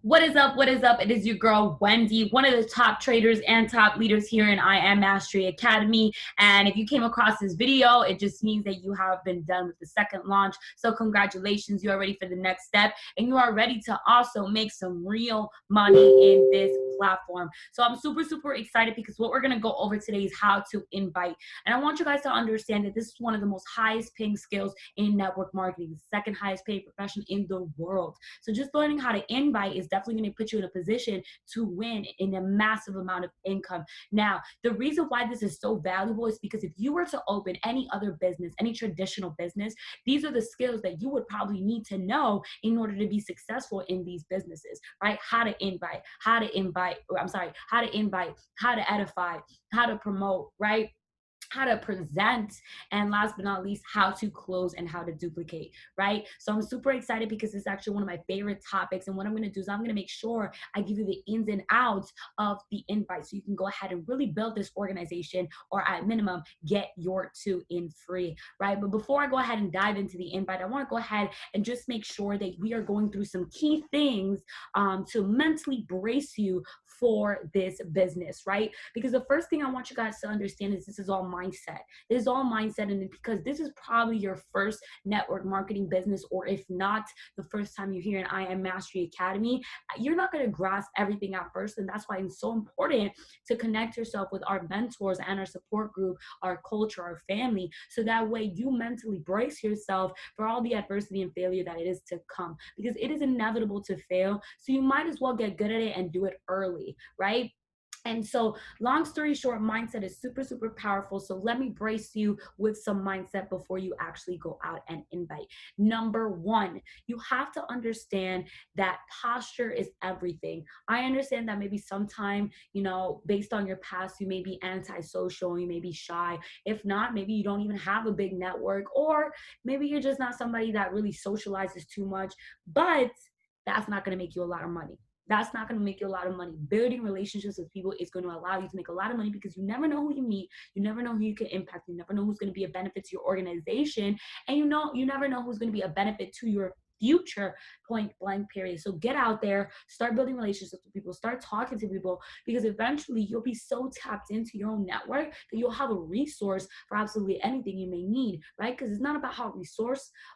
What is up? What is up? It is your girl, Wendy, one of the top traders and top leaders here in I Am Mastery Academy. And if you came across this video, it just means that you have been done with the second launch. So congratulations, you are ready for the next step. And you are ready to also make some real money in this platform. So I'm super excited because what we're going to go over today is how to invite. And I want you guys to understand that this is one of the most highest paying skills in network marketing, the second highest paid profession in the world. So just learning how to invite is definitely going to put you in a position to win in a massive amount of income. Now, the reason why this is so valuable is because if you were to open any other business, any traditional business, these are the skills that you would probably need to know in order to be successful in these businesses, right? How to invite, how to edify, how to promote, right? How to present, and last but not least, how to close and how to duplicate, right? So I'm super excited because it's actually one of my favorite topics. And what I'm going to do is I'm going to make sure I give you the ins and outs of the invite so you can go ahead and really build this organization, or at minimum get your 2 in free, right? But before I go ahead and dive into the invite, I want to go ahead and just make sure that we are going through some key things to mentally brace you for this business, right? Because the first thing I want you guys to understand is this is all mindset. This is all mindset, and because this is probably your first network marketing business, or if not the first time you're here in I Am Mastery Academy, you're not going to grasp everything at first, and that's why it's so important to connect yourself with our mentors and our support group, our culture, our family, so that way you mentally brace yourself for all the adversity and failure that it is to come, because it is inevitable to fail. So you might as well get good at it and do it early, right? And so, long story short, mindset is super powerful. So let me brace you with some mindset before you actually go out and invite. Number one, you have to understand that posture is everything. I understand that maybe sometime, based on your past, you may be antisocial, you may be shy. If not, maybe you don't even have a big network, or maybe you're just not somebody that really socializes too much, but that's not going to make you a lot of money. That's not going to make you a lot of money. Building relationships with people is going to allow you to make a lot of money, because you never know who you meet. You never know who you can impact. You never know who's going to be a benefit to your organization. And you never know who's going to be a benefit to your future, point blank period. So get out there, start building relationships with people, start talking to people, because eventually you'll be so tapped into your own network that you'll have a resource for absolutely anything you may need, right? Because it's not about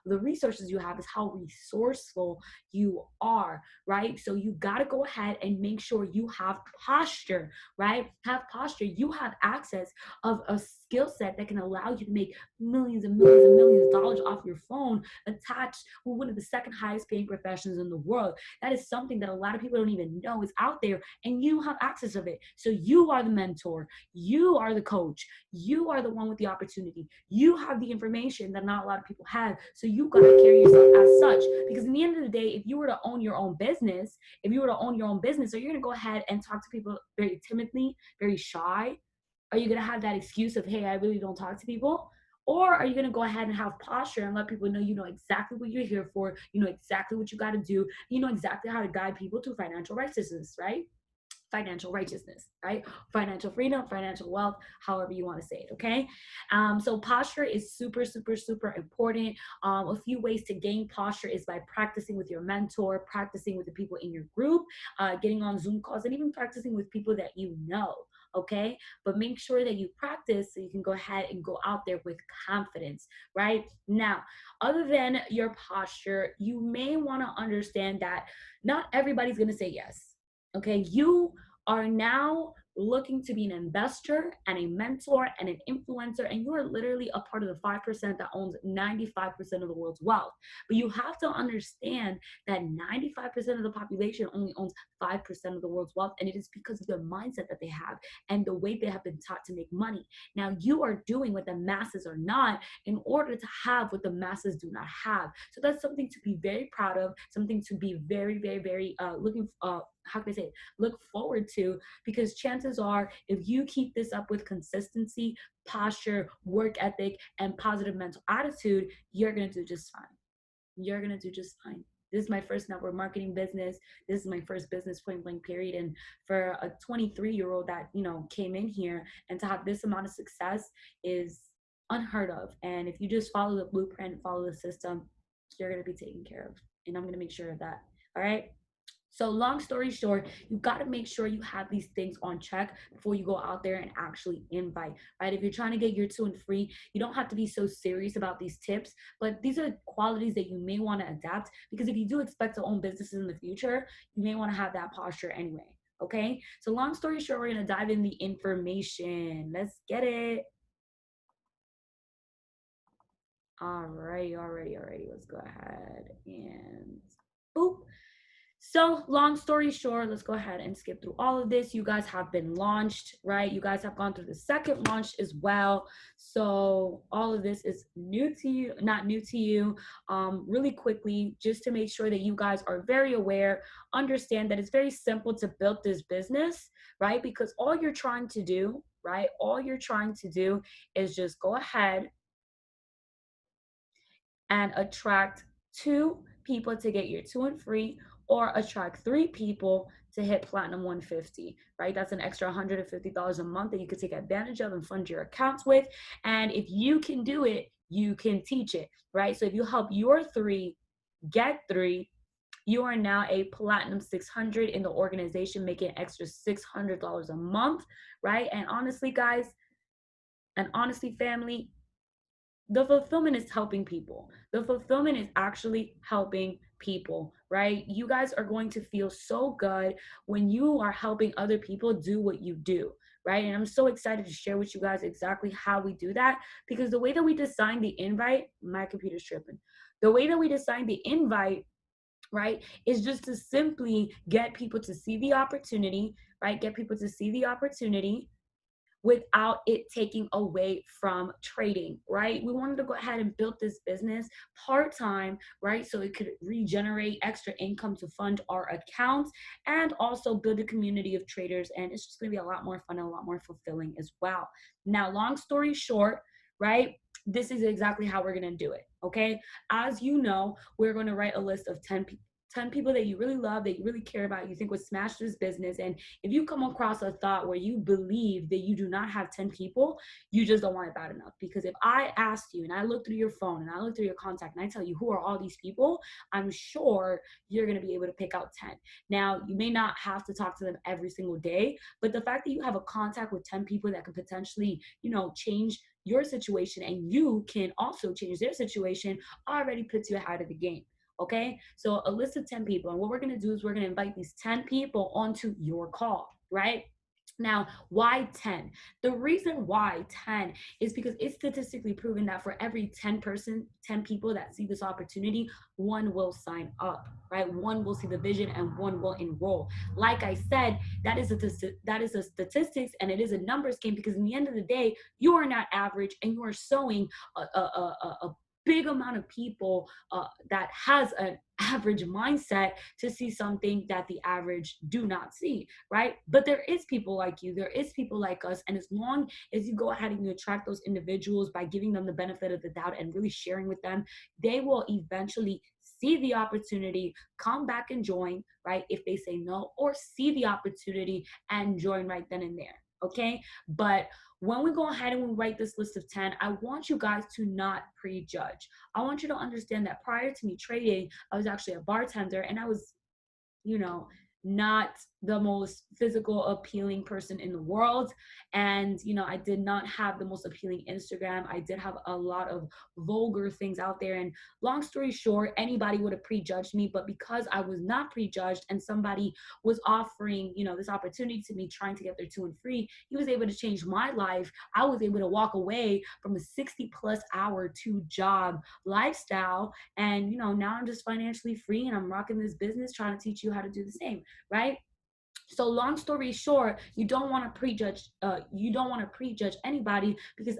the resources you have, is how resourceful you are, right? So you got to go ahead and make sure you have posture, right? Have posture. You have access of a skill set that can allow you to make millions and millions and millions of dollars off your phone, attached with one of the second highest paying professions in the world. That is something that a lot of people don't even know is out there, and you have access of it. So you are the mentor, you are the coach, you are the one with the opportunity. You have the information that not a lot of people have. So you got to carry yourself as such, because in the end of the day, if you were to own your own business, are you going to go ahead and talk to people very timidly, very shy? Are you going to have that excuse of, hey, I really don't talk to people? Or are you going to go ahead and have posture and let people know you know exactly what you're here for, you know exactly what you got to do, you know exactly how to guide people to financial righteousness, right? Financial righteousness, right? Financial freedom, financial wealth, however you want to say it, okay? So posture is super important. A few ways to gain posture is by practicing with your mentor, practicing with the people in your group, getting on Zoom calls, and even practicing with people that you know, okay? But make sure that you practice so you can go ahead and go out there with confidence, right? Now, other than your posture, you may want to understand that not everybody's going to say yes. Okay, you are now looking to be an investor and a mentor and an influencer, and you are literally a part of the 5% that owns 95% of the world's wealth. But you have to understand that 95% of the population only owns 5% of the world's wealth, and it is because of the mindset that they have and the way they have been taught to make money. Now, you are doing what the masses are not in order to have what the masses do not have. So that's something to be very proud of, something to be very look forward to, because chances are, if you keep this up with consistency, posture, work ethic, and positive mental attitude, you're going to do just fine. You're going to do just fine. This is my first network marketing business. This is my first business, point blank period. And for a 23-year-old that, came in here and to have this amount of success is unheard of. And if you just follow the blueprint, follow the system, you're going to be taken care of. And I'm going to make sure of that. All right. So long story short, you got to make sure you have these things on check before you go out there and actually invite, right? If you're trying to get your two and free, you don't have to be so serious about these tips, but these are qualities that you may want to adapt, because if you do expect to own businesses in the future, you may want to have that posture anyway. Okay. So long story short, we're going to dive in the information. Let's get it. Alrighty. Let's go ahead and boop. So, long story short, let's go ahead and skip through all of this. You guys have been launched, right? You guys have gone through the second launch as well. So, all of this is new to you, not new to you. Really quickly, just to make sure that you guys are very aware, understand that it's very simple to build this business, right? Because all you're trying to do, right? All you're trying to do is just go ahead and attract two people to get your two and free, or attract three people to hit platinum 150, right? That's an extra $150 a month that you could take advantage of and fund your accounts with. And if you can do it, you can teach it, right? So if you help your three get three, you are now a platinum 600 in the organization, making an extra $600 a month, right? And honestly, guys, and honestly, family, the fulfillment is helping people. The fulfillment is actually helping people, right? You guys are going to feel so good when you are helping other people do what you do, right? And I'm so excited to share with you guys exactly how we do that, because the way that we design the invite, my computer's tripping. The way that we design the invite, right, is just to simply get people to see the opportunity, right? Get people to see the opportunity without it taking away from trading, right? We wanted to go ahead and build this business part-time, right? So it could regenerate extra income to fund our accounts, and also build a community of traders. And it's just gonna be a lot more fun and a lot more fulfilling as well. Now, long story short, right? This is exactly how we're gonna do it, okay? As you know, we're gonna write a list of 10 people that you really love, that you really care about, you think would smash this business. And if you come across a thought where you believe that you do not have 10 people, you just don't want it bad enough. Because if I asked you and I look through your phone and I look through your contact and I tell you who are all these people, I'm sure you're going to be able to pick out 10. Now, you may not have to talk to them every single day, but the fact that you have a contact with 10 people that could potentially, change your situation, and you can also change their situation, already puts you ahead of the game. Okay, so a list of 10 people. And what we're going to do is we're going to invite these 10 people onto your call, right? Now, why 10? The reason why 10 is because it's statistically proven that for every 10 people that see this opportunity, one will sign up, right? One will see the vision and one will enroll. Like I said, that is a statistics, and it is a numbers game, because in the end of the day, you are not average, and you are sowing a big amount of people that has an average mindset to see something that the average do not see, right? But there is people like you, there is people like us, and as long as you go ahead and you attract those individuals by giving them the benefit of the doubt and really sharing with them, they will eventually see the opportunity, come back and join, right? If they say no, or see the opportunity and join right then and there. Okay, but when we go ahead and we write this list of 10, I want you guys to not prejudge. I want you to understand that prior to me trading, I was actually a bartender, and I was, you know, not the most physical appealing person in the world. And, I did not have the most appealing Instagram. I did have a lot of vulgar things out there. And long story short, anybody would have prejudged me. But because I was not prejudged and somebody was offering, this opportunity to me, trying to get their two and free, he was able to change my life. I was able to walk away from a 60+ hour two job lifestyle, and now I'm just financially free, and I'm rocking this business, trying to teach you how to do the same, right? So long story short, you don't want to prejudge. You don't want to prejudge anybody, because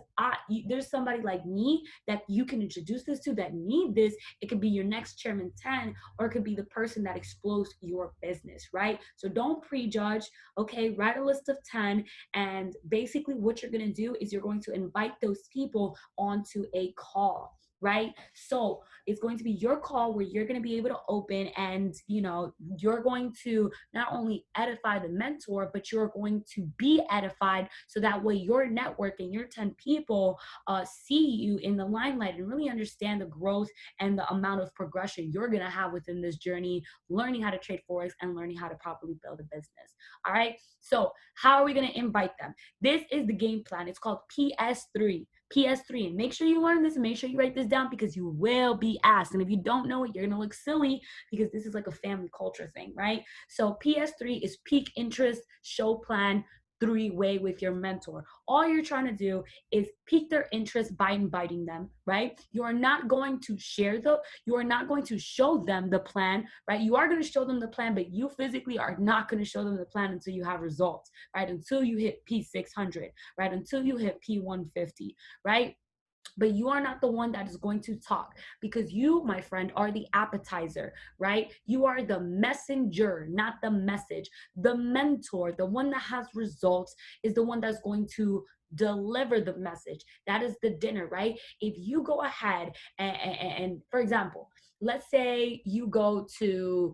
there's somebody like me that you can introduce this to that need this. It could be your next chairman 10, or it could be the person that explodes your business, right? So don't prejudge. Okay, write a list of 10, and basically what you're gonna do is you're going to invite those people onto a call. right? So it's going to be your call where you're going to be able to open, and you're going to not only edify the mentor, but you're going to be edified, so that way your network and your 10 people see you in the limelight and really understand the growth and the amount of progression you're going to have within this journey, learning how to trade forex and learning how to properly build a business. All right, so how are we going to invite them? This is the game plan. It's called PS3. PS3. And make sure you learn this and make sure you write this down, because you will be asked. And if you don't know it, you're going to look silly, because this is like a family culture thing, right? So PS3 is peak interest, show plan, three-way with your mentor. All you're trying to do is pique their interest by inviting them, right? You are not going to you are not going to show them the plan, right? You are going to show them the plan, but you physically are not going to show them the plan until you have results, right? Until you hit P600, right? Until you hit P150, right? But you are not the one that is going to talk, because you, my friend, are the appetizer, right? You are the messenger, not the message. The mentor, the one that has results, is the one that's going to deliver the message. That is the dinner, right? If you go ahead and for example, let's say you go to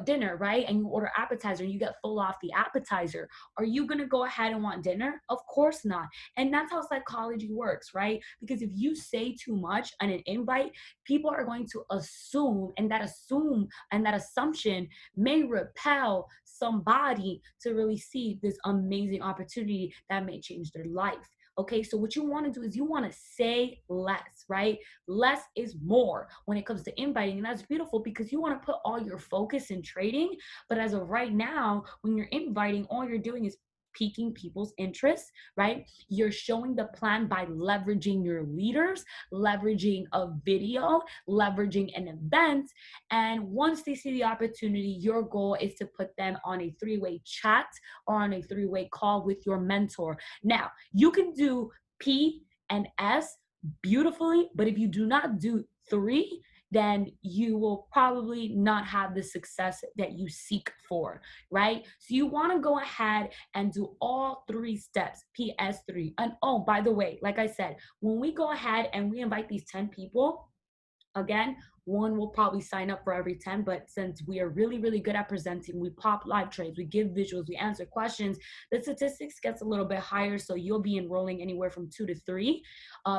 dinner, right? And you order appetizer and you get full off the appetizer. Are you going to go ahead and want dinner? Of course not. And that's how psychology works, right? Because if you say too much on an invite, people are going to assume and that assumption may repel somebody to really see this amazing opportunity that may change their life. Okay, so what you want to do is you want to say less, right? Less is more when it comes to inviting. And that's beautiful, because you want to put all your focus in trading. But as of right now, when you're inviting, all you're doing is piquing people's interest, right? You're showing the plan by leveraging your leaders, leveraging a video, leveraging an event. And once they see the opportunity, your goal is to put them on a three-way chat or on a three-way call with your mentor. Now, you can do P and S beautifully, but if you do not do three, then you will probably not have the success that you seek for, right? So you want to go ahead and do all three steps, PS3. And oh, by the way, like I said, when we go ahead and we invite these 10 people, again, one will probably sign up for every 10, but since we are really, really good at presenting, we pop live trades, we give visuals, we answer questions, the statistics gets a little bit higher. So you'll be enrolling anywhere from 2 to 3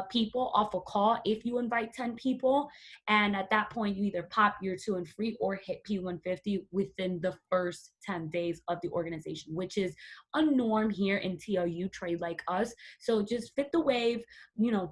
people off a call if you invite 10 people. And at that point, you either pop your 2 and free or hit P150 within the first 10 days of the organization, which is a norm here in T.L.U, trade like us. So just fit the wave,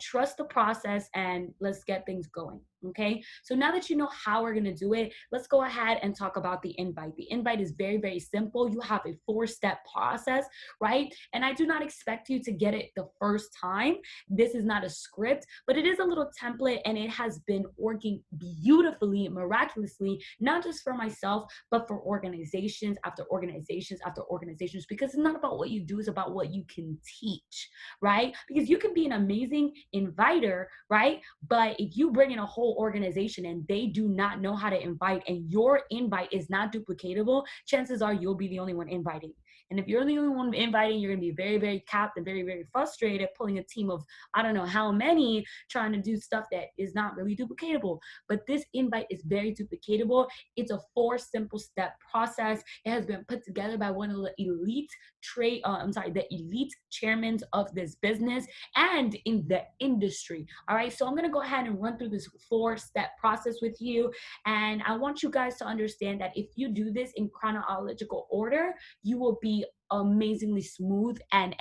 trust the process, and let's get things going. Okay, so now that you know how we're going to do it, let's go ahead and talk about the invite. The invite is very, very simple. You have a 4-step process, right? And I do not expect you to get it the first time. This is not a script, but it is a little template, and it has been working beautifully, miraculously, not just for myself, but for organizations after organizations after organizations, because it's not about what you do, it's about what you can teach, right? Because you can be an amazing inviter, right? But if you bring in a whole organization and they do not know how to invite, and your invite is not duplicatable, chances are you'll be the only one inviting. And if you're the only one inviting, you're going to be very, very capped and very, very frustrated, pulling a team of I don't know how many trying to do stuff that is not really duplicatable. But this invite is very duplicatable. It's a 4 simple step process. It has been put together by one of the the elite chairmen of this business and in the industry. All right, so I'm going to go ahead and run through this 4-step process with you. And I want you guys to understand that if you do this in chronological order, you will be amazingly smooth and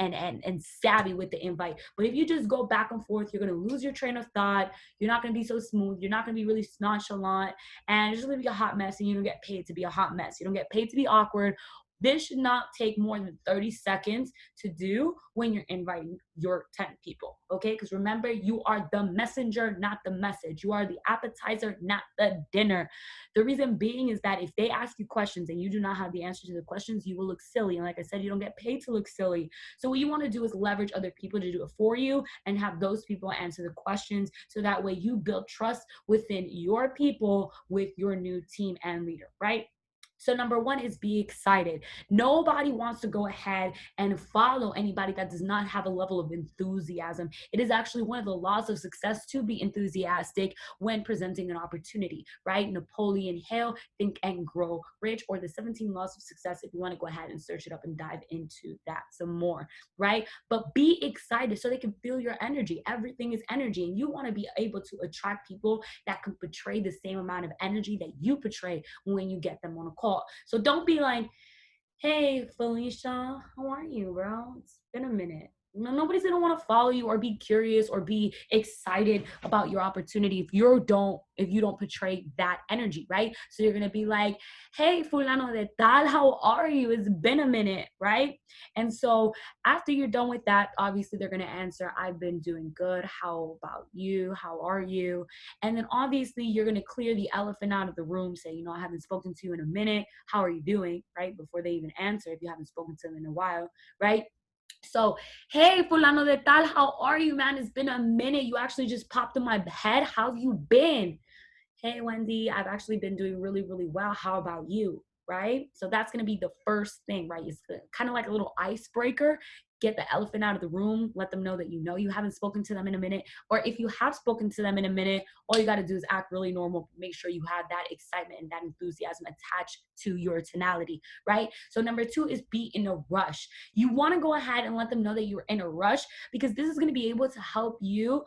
savvy with the invite. But if you just go back and forth, you're going to lose your train of thought. You're not going to be so smooth. You're not going to be really nonchalant, and it's just going to be a hot mess, and you don't get paid to be a hot mess. You don't get paid to be awkward. This should not take more than 30 seconds to do when you're inviting your 10 people, okay? Because remember, you are the messenger, not the message. You are the appetizer, not the dinner. The reason being is that if they ask you questions and you do not have the answer to the questions, you will look silly. And like I said, you don't get paid to look silly. So what you want to do is leverage other people to do it for you and have those people answer the questions, so that way you build trust within your people with your new team and leader, right? So number one is be excited. Nobody wants to go ahead and follow anybody that does not have a level of enthusiasm. It is actually one of the laws of success to be enthusiastic when presenting an opportunity, right? Napoleon Hill, Think and Grow Rich, or the 17 laws of success, if you want to go ahead and search it up and dive into that some more, right? But be excited so they can feel your energy. Everything is energy, and you want to be able to attract people that can portray the same amount of energy that you portray when you get them on a call. So don't be like, hey, Felicia, how are you, bro? It's been a minute. No, nobody's gonna want to follow you or be curious or be excited about your opportunity if you don't portray that energy, right? So you're gonna be like, hey, fulano de tal, how are you? It's been a minute, right? And so after you're done with that, obviously they're gonna answer, I've been doing good. How about you? How are you? And then obviously you're gonna clear the elephant out of the room, say, I haven't spoken to you in a minute. How are you doing? Right? Before they even answer, if you haven't spoken to them in a while, right? So, hey, fulano de tal, how are you, man? It's been a minute. You actually just popped in my head. How have you been? Hey, Wendy, I've actually been doing really, really well. How about you? Right? So that's going to be the first thing, right? It's kind of like a little icebreaker. Get the elephant out of the room. Let them know that you haven't spoken to them in a minute. Or if you have spoken to them in a minute, all you got to do is act really normal. Make sure you have that excitement and that enthusiasm attached to your tonality, right? So number two is be in a rush. You want to go ahead and let them know that you're in a rush, because this is going to be able to help you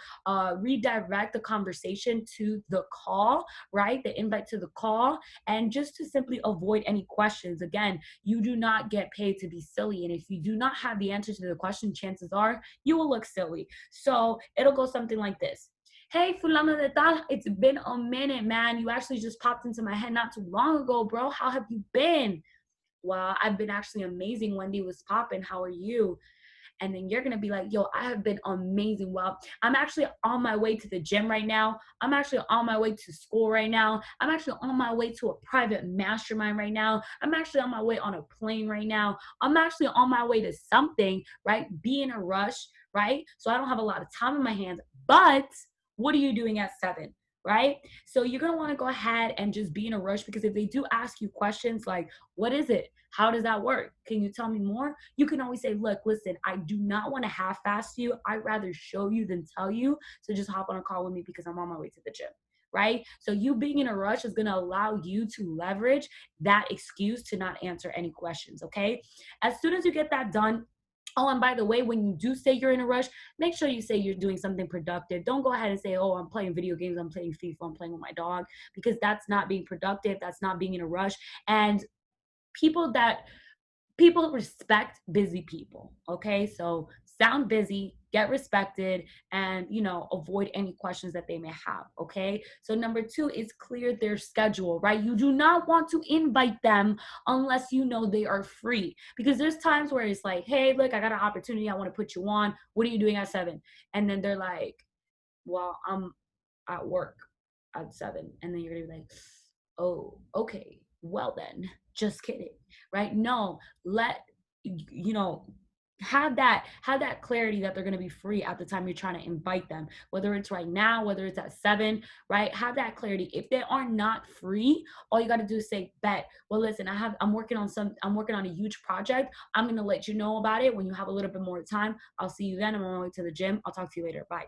redirect the conversation to the call, right? The invite to the call, and just to simply avoid any questions. Again, you do not get paid to be silly. And if you do not have the answer to the question, chances are you will look silly. So it'll go something like this. Hey, fulano de tal, it's been a minute, man. You actually just popped into my head not too long ago, bro. How have you been? Well, I've been actually amazing. Wendy was popping. How are you? And then you're gonna be like, yo, I have been amazing. Well, I'm actually on my way to the gym right now. I'm actually on my way to school right now. I'm actually on my way to a private mastermind right now. I'm actually on my way on a plane right now. I'm actually on my way to something, right? Be in a rush, right? So I don't have a lot of time in my hands. But what are you doing at 7? Right? So you're going to want to go ahead and just be in a rush, because if they do ask you questions like, what is it? How does that work? Can you tell me more? You can always say, look, listen, I do not want to half-ass you. I'd rather show you than tell you. So just hop on a call with me because I'm on my way to the gym. Right? So you being in a rush is going to allow you to leverage that excuse to not answer any questions. Okay? As soon as you get that done, oh, and by the way, when you do say you're in a rush, make sure you say you're doing something productive. Don't go ahead and say, oh, I'm playing video games, I'm playing FIFA, I'm playing with my dog, because that's not being productive. That's not being in a rush. And people that people respect busy people. Okay, so sound busy, get respected, and avoid any questions that they may have. Okay, so number two is clear their schedule, right? You do not want to invite them unless you know they are free, because there's times where it's like, hey, look, I got an opportunity, I want to put you on, what are you doing at 7? And then they're like, well, I'm at work at 7. And then you're gonna be like, oh, okay, well then, just kidding, right? No, let you know have that clarity that they're going to be free at the time you're trying to invite them, whether it's right now, whether it's at 7, right? Have that clarity. If they are not free, all you got to do is say, bet, well, listen, I'm working on a huge project. I'm going to let you know about it when you have a little bit more time. I'll see you then. I'm on my way to the gym. I'll talk to you later. Bye.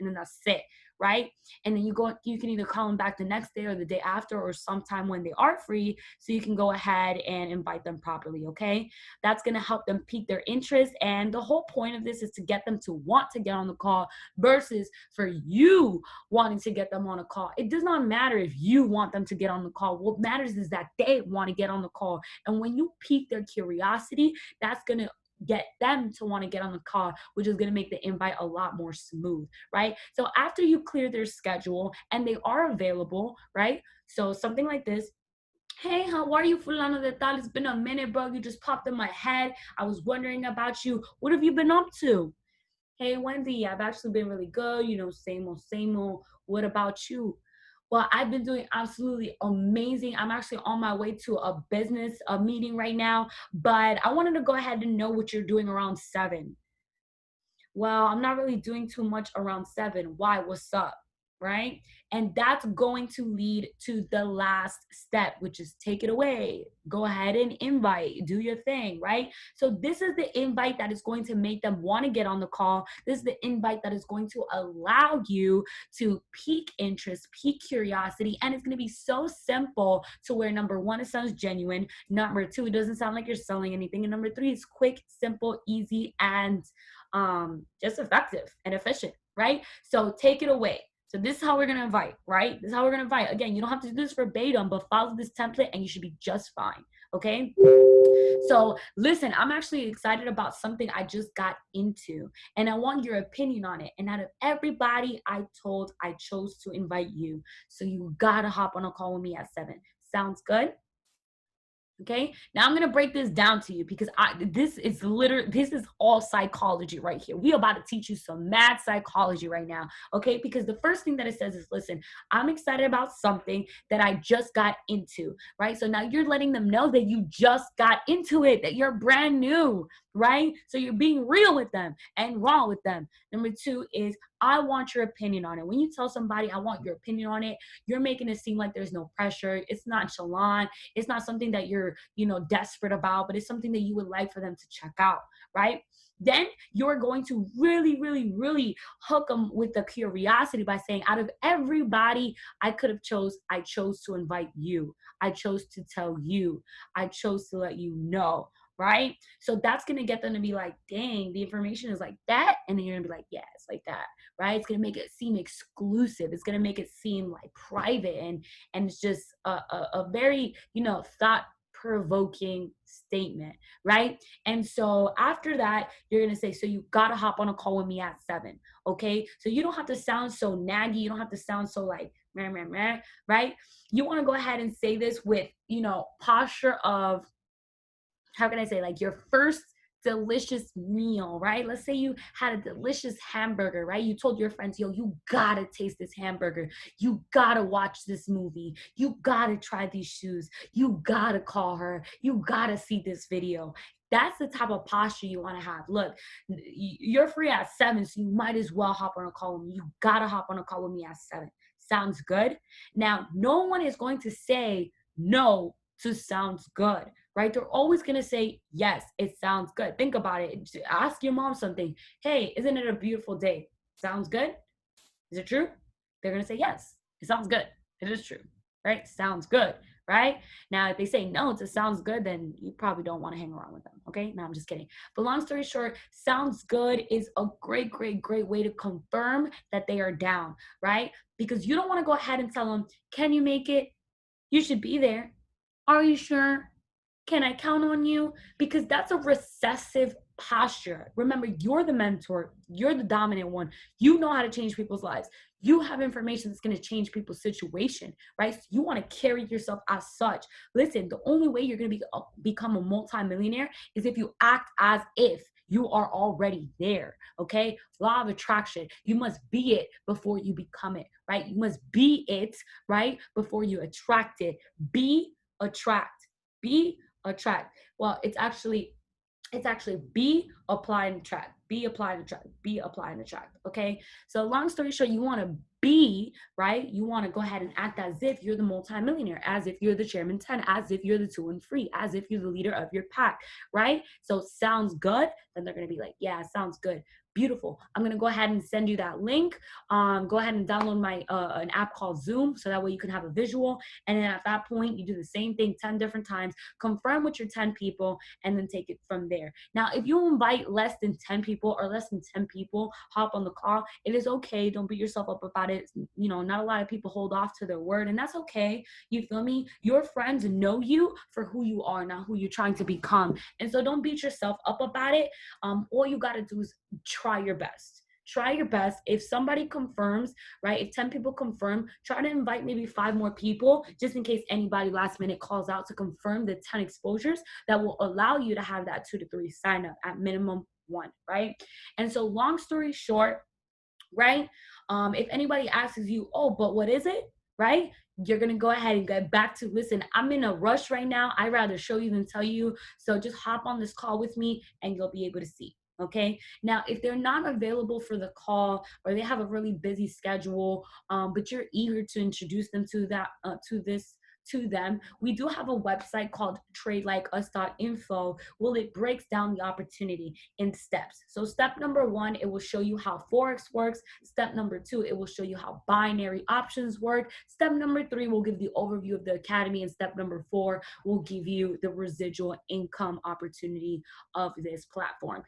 And then that's it, right? And then you can either call them back the next day or the day after or sometime when they are free, so you can go ahead and invite them properly. Okay, that's going to help them pique their interest, and the whole point of this is to get them to want to get on the call versus for you wanting to get them on a call. It does not matter if you want them to get on the call. What matters is that they want to get on the call, and when you pique their curiosity, that's going to get them to want to get on the call, which is going to make the invite a lot more smooth, right? So after you clear their schedule and they are available, right? So something like this. Hey, how are you, fulano de tal? It's been a minute, bro. You just popped in my head. I was wondering about you. What have you been up to? Hey, Wendy, I've actually been really good. Same old, same old. What about you? Well, I've been doing absolutely amazing. I'm actually on my way to a meeting right now, but I wanted to go ahead and know what you're doing around 7. Well, I'm not really doing too much around 7. Why? What's up? right? And that's going to lead to the last step, which is take it away. Go ahead and invite, do your thing, right? So this is the invite that is going to make them want to get on the call. This is the invite that is going to allow you to pique interest, pique curiosity, and it's going to be so simple to where number one, it sounds genuine. Number two, it doesn't sound like you're selling anything. And number three, it's quick, simple, easy, and just effective and efficient, right? So take it away. So this is how we're going to invite, right? This is how we're going to invite. Again, you don't have to do this verbatim, but follow this template and you should be just fine. Okay. So listen, I'm actually excited about something I just got into and I want your opinion on it. And out of everybody I told, I chose to invite you. So you got to hop on a call with me at 7. Sounds good? Okay, now I'm gonna break this down to you because this is all psychology right here. We about to teach you some mad psychology right now. Okay, because the first thing that it says is, listen, I'm excited about something that I just got into, right? So now you're letting them know that you just got into it, that you're brand new, right? So you're being real with them and raw with them. Number two is, I want your opinion on it. When you tell somebody I want your opinion on it, you're making it seem like there's no pressure. It's nonchalant. It's not something that you're, desperate about, but it's something that you would like for them to check out, right? Then you're going to really, really, really hook them with the curiosity by saying, out of everybody I chose to invite you. I chose to tell you. I chose to let you know, right? So that's going to get them to be like, dang, the information is like that. And then you're going to be like, yeah, it's like that, right? It's going to make it seem exclusive. It's going to make it seem like private. And it's just a very, thought provoking statement, right? And so after that, you're going to say, so you got to hop on a call with me at 7. Okay. So you don't have to sound so naggy. You don't have to sound so like, meh, meh, meh, right? You want to go ahead and say this with, posture of, how can I say, like your first delicious meal, right? Let's say you had a delicious hamburger, right? You told your friends, yo, you gotta taste this hamburger. You gotta watch this movie. You gotta try these shoes. You gotta call her. You gotta see this video. That's the type of posture you want to have. Look, you're free at 7, so you might as well hop on a call with me. You gotta hop on a call with me at 7. Sounds good? Now, no one is going to say no to sounds good, right? They're always going to say, yes, it sounds good. Think about it. Ask your mom something. Hey, isn't it a beautiful day? Sounds good? Is it true? They're going to say, yes, it sounds good. It is true, right? Sounds good, right? Now, if they say no, it sounds good, then you probably don't want to hang around with them, okay? No, I'm just kidding. But long story short, sounds good is a great, great, great way to confirm that they are down, right? Because you don't want to go ahead and tell them, can you make it? You should be there. Are you sure? Can I count on you? Because that's a recessive posture. Remember, you're the mentor, you're the dominant one. You know how to change people's lives. You have information that's going to change people's situation, right? So you want to carry yourself as such. Listen, the only way you're going to become a multimillionaire is if you act as if you are already there, okay? Law of attraction. You must be it before you become it, right? You must be it, right? Before you attract it. Be, attract. Be, attract. Well, it's actually be, apply, and attract. Be, apply, and attract. Be, apply, and attract. Okay. So long story short, you want to be, right? You want to go ahead and act as if you're the multimillionaire, as if you're the chairman 10, as if you're the 2 and 3, as if you're the leader of your pack, right? So sounds good. Then they're going to be like, yeah, sounds good. Beautiful. I'm going to go ahead and send you that link. Go ahead and download my an app called Zoom, so that way you can have a visual. And then at that point, you do the same thing 10 different times, confirm with your 10 people, and then take it from there. Now, if you invite less than 10 people or less than 10 people, hop on the call. It is okay. Don't beat yourself up about it. Not a lot of people hold off to their word, and that's okay. You feel me? Your friends know you for who you are, not who you're trying to become. And so don't beat yourself up about it. All you got to do is try your best. Try your best. If somebody confirms, right? If 10 people confirm, try to invite maybe 5 more people, just in case anybody last minute calls out to confirm the 10 exposures that will allow you to have that 2 to 3 sign up at minimum 1, right? And so long story short, right? If anybody asks you, oh, but what is it? Right? You're going to go ahead and get back to, listen, I'm in a rush right now. I'd rather show you than tell you. So just hop on this call with me and you'll be able to see. Okay. Now, if they're not available for the call or they have a really busy schedule, but you're eager to introduce them to that, to them, we do have a website called tradelikeus.info. Well, it breaks down the opportunity in steps. So, step number one, it will show you how Forex works. Step number two, it will show you how binary options work. Step number three will give the overview of the academy. And step number four will give you the residual income opportunity of this platform.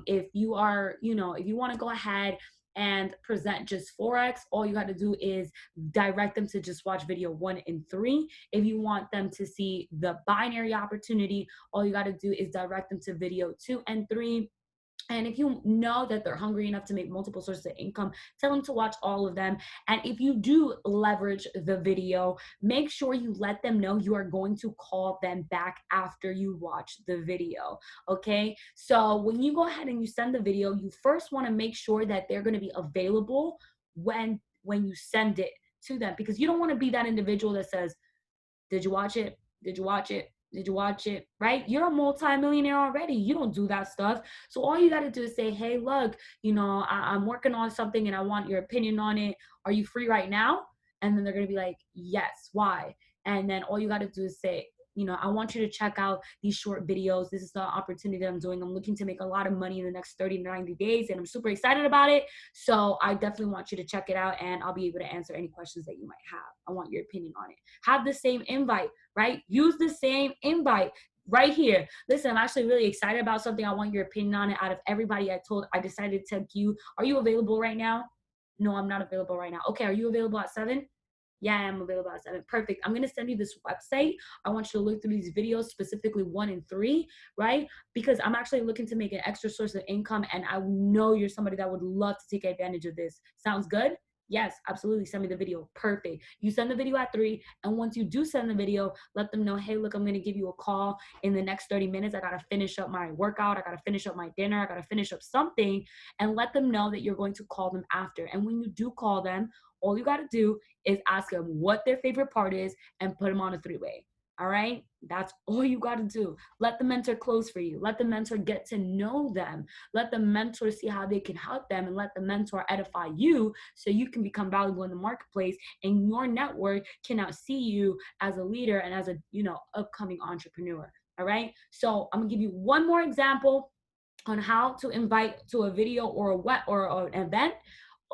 If you are, if you want to go ahead and present just Forex, all you got to do is direct them to just watch video 1 and 3. If you want them to see the binary opportunity, all you got to do is direct them to video 2 and 3. And if you know that they're hungry enough to make multiple sources of income, tell them to watch all of them. And if you do leverage the video, make sure you let them know you are going to call them back after you watch the video. Okay. So when you go ahead and you send the video, you first want to make sure that they're going to be available when you send it to them, because you don't want to be that individual that says, did you watch it? Did you watch it? Did you watch it? Right? You're a multimillionaire already. You don't do that stuff. So all you got to do is say, hey, look, I'm working on something and I want your opinion on it. Are you free right now? And then they're going to be like, yes. Why? And then all you got to do is say, I want you to check out these short videos. This is the opportunity that I'm doing. I'm looking to make a lot of money in the next 30 to 90 days, and I'm super excited about it. So I definitely want you to check it out, and I'll be able to answer any questions that you might have. I want your opinion on it. Have the same invite, right? Use the same invite right here. Listen, I'm actually really excited about something. I want your opinion on it. Out of everybody I decided to tag you. Are you available right now? No, I'm not available right now. Okay, are you available at 7? Yeah, I'm available at 7. Perfect. I'm going to send you this website. I want you to look through these videos, specifically 1 and 3, right? Because I'm actually looking to make an extra source of income, and I know you're somebody that would love to take advantage of this. Sounds good? Yes, absolutely. Send me the video. Perfect. You send the video at 3. And once you do send the video, let them know, hey, look, I'm going to give you a call in the next 30 minutes. I got to finish up my workout. I got to finish up my dinner. I got to finish up something, and let them know that you're going to call them after. And when you do call them, all you got to do is ask them what their favorite part is and put them on a 3-way. All right. That's all you got to do. Let the mentor close for you. Let the mentor get to know them. Let the mentor see how they can help them, and let the mentor edify you so you can become valuable in the marketplace, and your network can now see you as a leader and as a, upcoming entrepreneur. All right. So I'm going to give you one more example on how to invite to a video or an event,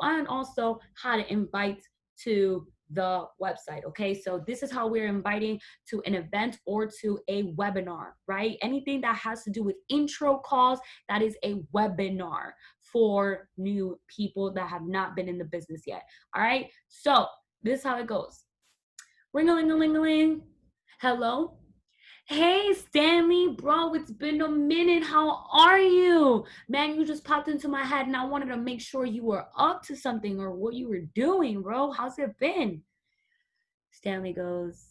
and also how to invite to the website. Okay, so this is how we're inviting to an event or to a webinar, right? Anything that has to do with intro calls, that is a webinar for new people that have not been in the business yet. All right, so this is how it goes. Ring-a-ling-a-ling-a-ling. Hello. Hey, Stanley, bro, it's been a minute. How are you? Man, you just popped into my head and I wanted to make sure you were up to something or what you were doing, bro. How's it been? Stanley goes,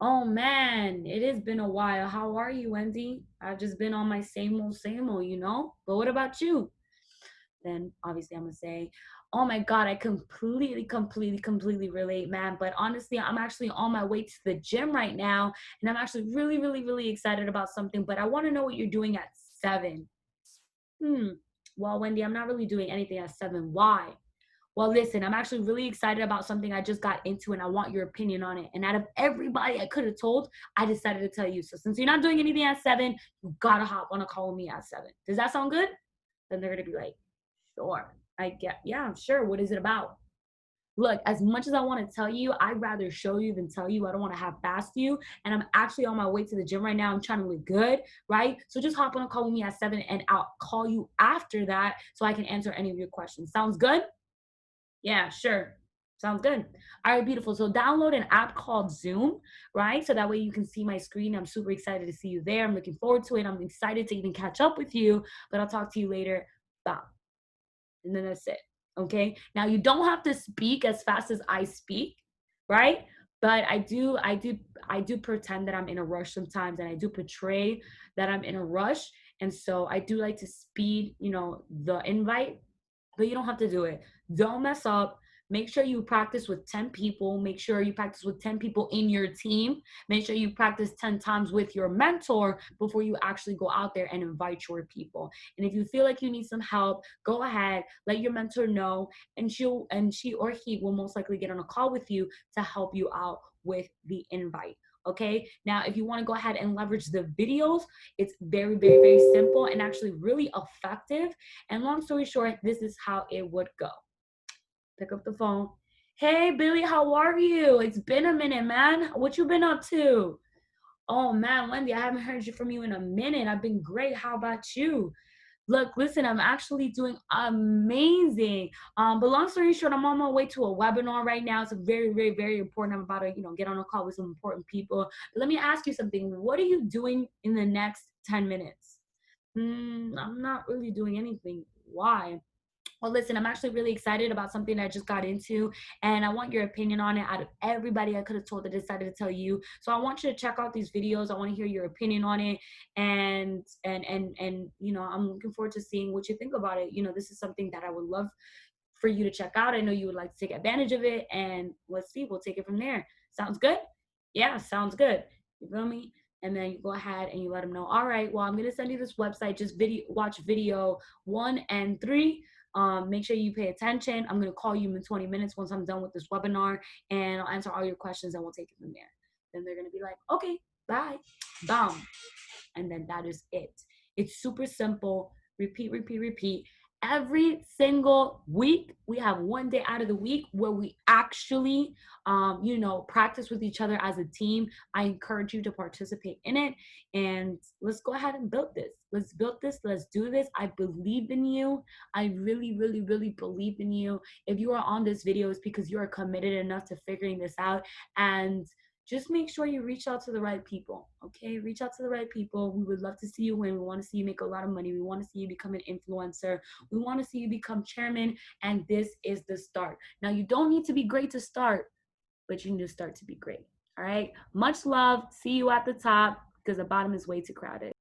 oh man, it has been a while. How are you, Wendy? I've just been on my same old, But what about you? Then obviously I'm gonna say, oh my God, I completely relate, man. But honestly, I'm actually on my way to the gym right now, and I'm actually really excited about something, but I want to know what you're doing at 7. Well, Wendy, I'm not really doing anything at 7. Why? Well, listen, I'm actually really excited about something I just got into, and I want your opinion on it. And out of everybody I could have told, I decided to tell you. So since you're not doing anything at 7, you gotta hop on a call with me at 7. Does that sound good? Then they're gonna be like, sure. Yeah, sure. What is it about? Look, as much as I want to tell you, I'd rather show you than tell you. I don't want to half-ass you. And I'm actually on my way to the gym right now. I'm trying to look good, right? So just hop on a call with me at 7, and I'll call you after that so I can answer any of your questions. Sounds good? Yeah, sure. Sounds good. All right, beautiful. So download an app called Zoom, right? So that way you can see my screen. I'm super excited to see you there. I'm looking forward to it. I'm excited to even catch up with you, but I'll talk to you later. Bye. And then that's it. Okay. Now you don't have to speak as fast as I speak, right? But I do pretend that I'm in a rush sometimes, and I do portray that I'm in a rush. And so I do like to speed, the invite, but you don't have to do it. Don't mess up. Make sure you practice with 10 people. Make sure you practice with 10 people in your team. Make sure you practice 10 times with your mentor before you actually go out there and invite your people. And if you feel like you need some help, go ahead, let your mentor know, and she or he will most likely get on a call with you to help you out with the invite. Okay, now if you want to go ahead and leverage the videos, it's very, very, very simple and actually really effective. And long story short, this is how it would go. Pick up the phone. Hey Billy, how are you? It's been a minute, man. What you been up to? Oh man, Wendy, I haven't heard from you in a minute. I've been great. How about you? Look, listen, I'm actually doing amazing. But long story short, I'm on my way to a webinar right now. It's very, very, very important. I'm about to, get on a call with some important people. But let me ask you something. What are you doing in the next 10 minutes? I'm not really doing anything. Why? Well, listen, I'm actually really excited about something I just got into, and I want your opinion on it. Out of everybody I could have told, I decided to tell you. So I want you to check out these videos. I want to hear your opinion on it, and I'm looking forward to seeing what you think about it. This is something that I would love for you to check out. I know you would like to take advantage of it, and let's see, we'll take it from there. Sounds good? Yeah, sounds good. You feel me? And then you go ahead and you let them know, all right, well, I'm gonna send you this website. Just watch video 1 and 3. Make sure you pay attention. I'm gonna call you in 20 minutes once I'm done with this webinar, and I'll answer all your questions and we'll take it from there. Then they're gonna be like, okay, bye, bam. And then that is it. It's super simple. Repeat, repeat, repeat. Every single week, we have one day out of the week where we actually, practice with each other as a team. I encourage you to participate in it, and let's go ahead and build this. Let's build this. Let's do this. I believe in you. I really, really, really believe in you. If you are on this video, it's because you are committed enough to figuring this out, and just make sure you reach out to the right people. Okay, reach out to the right people. We would love to see you win. We want to see you make a lot of money. We want to see you become an influencer. We want to see you become chairman, and this is the start. Now, you don't need to be great to start, but you need to start to be great. All right, much love. See you at the top, because the bottom is way too crowded.